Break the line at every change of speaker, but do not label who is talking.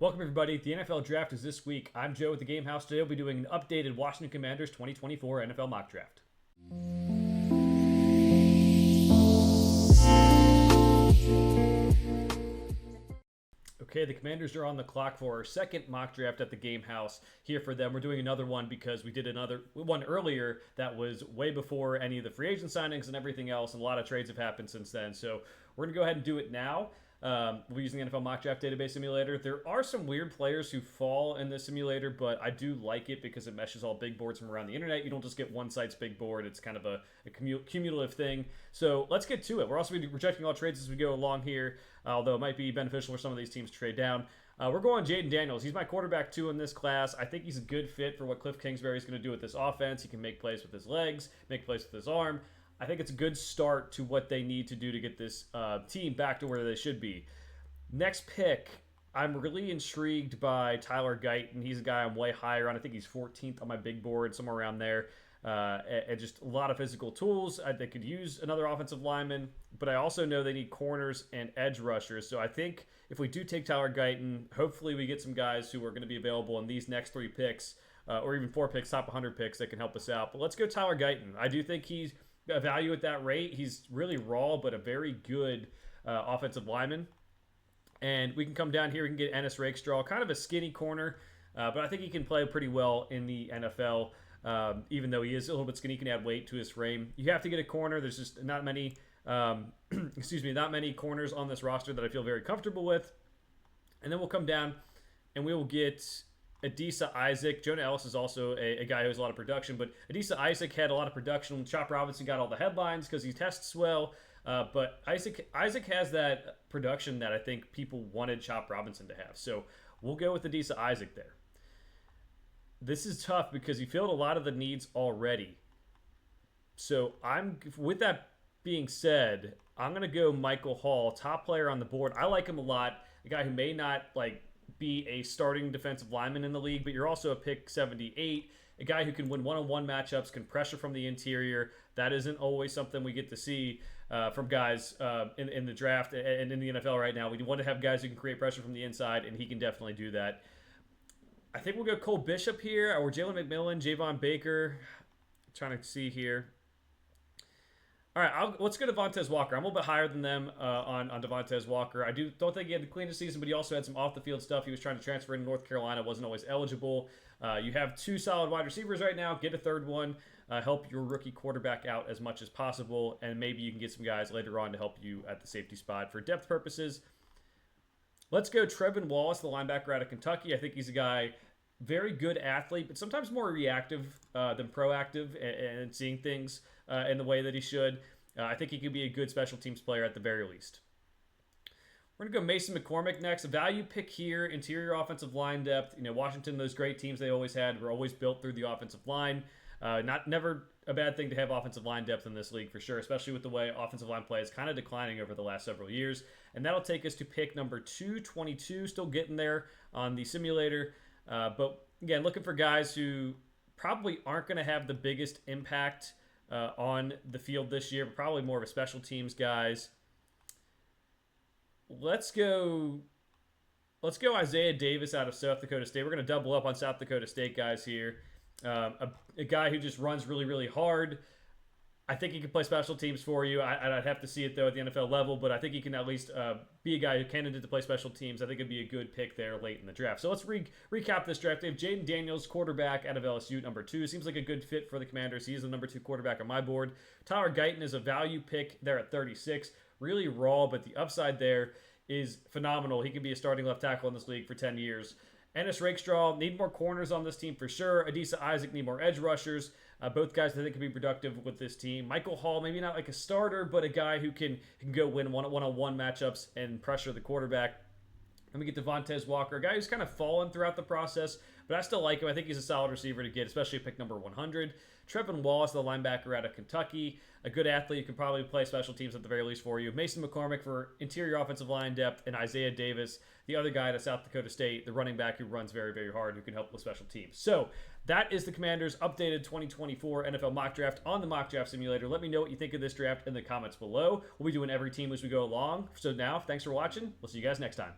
Welcome, everybody. The NFL Draft is this week. I'm Joe with the Game House. Today, we'll be doing an updated Washington Commanders 2024 NFL Mock Draft. Okay, the Commanders are on the clock for our second mock draft at the Game House here for them. We're doing another one because we did another one earlier that was way before any of the free agent signings and everything else, and a lot of trades have happened since then. So we're going to go ahead and do it now. We're using the NFL Mock Draft Database Simulator. There are some weird players who fall in this simulator, but I do like it because it meshes all big boards from around the internet. You don't just get one site's big board. It's kind of a cumulative thing. So let's get to it. We're also going to be rejecting all trades as we go along here, although it might be beneficial for some of these teams to trade down. We're going Jayden Daniels. He's my quarterback 2 in this class. I think he's a good fit for what Cliff Kingsbury is going to do with this offense. He can make plays with his legs, make plays with his arm. I think it's a good start to what they need to do to get this team back to where they should be. Next pick, I'm really intrigued by Tyler Guyton. He's a guy I'm way higher on. I think he's 14th on my big board, somewhere around there. And just a lot of physical tools. They could use another offensive lineman, but I also know they need corners and edge rushers. So I think if we do take Tyler Guyton, hopefully we get some guys who are going to be available in these next 3 picks, or even 4 picks, top 100 picks that can help us out. But let's go Tyler Guyton. I do think he's a value at that rate. He's really raw, but a very good offensive lineman. And we can come down here. We can get Ennis Rakestraw, kind of a skinny corner, but I think he can play pretty well in the NFL. Even though he is a little bit skinny, he can add weight to his frame. You have to get a corner. There's just not many, not many corners on this roster that I feel very comfortable with. And then we'll come down and we will get Adisa Isaac. Jonah Ellis is also a guy who has a lot of production, but Adisa Isaac had a lot of production. Chop Robinson got all the headlines because he tests well. But Isaac has that production that I think people wanted Chop Robinson to have. So we'll go with Adisa Isaac there. This is tough because he filled a lot of the needs already. So with that being said, I'm going to go Michael Hall, top player on the board. I like him a lot. A guy who may not be a starting defensive lineman in the league, but you're also a pick 78. A guy who can win one-on-one matchups, can pressure from the interior. That isn't always something we get to see from guys in the draft and in the NFL right now. We want to have guys who can create pressure from the inside, and he can definitely do that. I think we'll go Cole Bishop here, or Jalen McMillan, Javon Baker. I'm trying to see here. All right, let's go to Devontae Walker. I'm a little bit higher than them on Devontae Walker. I don't think he had the cleanest season, but he also had some off-the-field stuff. He was trying to transfer in North Carolina, wasn't always eligible. You have 2 solid wide receivers right now. Get a third one. Help your rookie quarterback out as much as possible, and maybe you can get some guys later on to help you at the safety spot for depth purposes. Let's go Trevin Wallace, the linebacker out of Kentucky. I think he's a guy, very good athlete, but sometimes more reactive than proactive and seeing things in the way that he should. I think he could be a good special teams player at the very least. We're going to go Mason McCormick next. A value pick here, interior offensive line depth. Washington, those great teams they always had were always built through the offensive line. Never a bad thing to have offensive line depth in this league for sure, especially with the way offensive line play is kind of declining over the last several years. And that'll take us to pick number 222, still getting there on the simulator. But again, looking for guys who probably aren't going to have the biggest impact on the field this year, but probably more of a special teams guys. Let's go Isaiah Davis out of South Dakota State. We're going to double up on South Dakota State guys here. A guy who just runs really, really hard. I think he can play special teams for you. I'd have to see it, though, at the NFL level, but I think he can at least be a guy who candidate to play special teams. I think it'd be a good pick there late in the draft. So let's recap this draft. They have Jayden Daniels, quarterback out of LSU, number 2. Seems like a good fit for the Commanders. He is the number 2 quarterback on my board. Tyler Guyton is a value pick there at 36. Really raw, but the upside there is phenomenal. He could be a starting left tackle in this league for 10 years. Ennis Rakestraw, need more corners on this team for sure. Adisa Isaac, need more edge rushers. Both guys I think can be productive with this team. Michael Hall, maybe not like a starter, but a guy who can go win one-on-one matchups and pressure the quarterback. Then we get Devontae Walker, a guy who's kind of fallen throughout the process, but I still like him. I think he's a solid receiver to get, especially pick number 100. Trevin Wallace, the linebacker out of Kentucky, a good athlete who can probably play special teams at the very least for you. Mason McCormick for interior offensive line depth, and Isaiah Davis, the other guy out of South Dakota State, the running back who runs very, very hard, who can help with special teams. So that is the Commanders' updated 2024 NFL mock draft on the Mock Draft Simulator. Let me know what you think of this draft in the comments below. We'll be doing every team as we go along. So now, thanks for watching. We'll see you guys next time.